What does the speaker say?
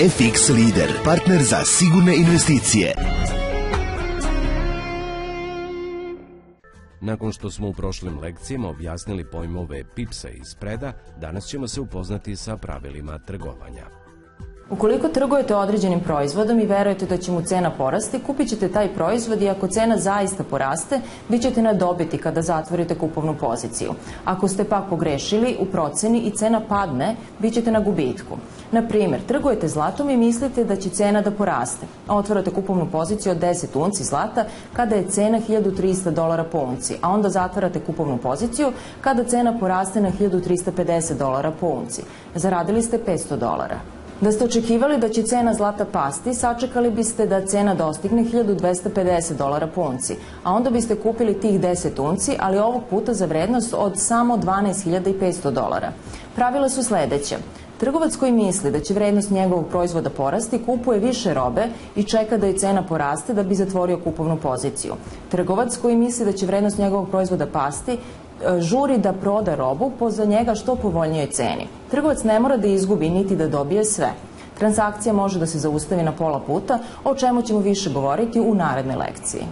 FX Lider, partner za sigurne investicije. Nakon što smo u prošlim lekcijama objasnili pojmove pipsa i spreda, danas ćemo se upoznati sa pravilima trgovanja. Ukoliko trgujete određenim proizvodom i verujete da će mu cena porasti, kupit ćete taj proizvod i ako cena zaista poraste, bit ćete na dobiti kada zatvorite kupovnu poziciju. Ako ste pak pogrešili u proceni i cena padne, bit ćete na gubitku. Na primjer, trgujete zlatom i mislite da će cena da poraste. Otvarate kupovnu poziciju od 10 unci zlata kada je cena $1.300 po unci, a onda zatvarate kupovnu poziciju kada cena poraste na $1.350 po unci. Zaradili ste $500. Da ste očekivali da će cena zlata pasti, sačekali biste da cena dostigne $1.250 po unci, a onda biste kupili tih 10 unci, ali ovog puta za vrednost od samo $12.500. Pravila su sledeće. Trgovac koji misli da će vrednost njegovog proizvoda porasti, kupuje više robe i čeka da je cena poraste da bi zatvorio kupovnu poziciju. Trgovac koji misli da će vrednost njegovog proizvoda pasti, žuri da proda robu po za njega što povoljnijoj ceni. Trgovac ne mora da izgubi niti da dobije sve. Transakcija može da se zaustavi na pola puta, o čemu ćemo više govoriti u narednoj lekciji.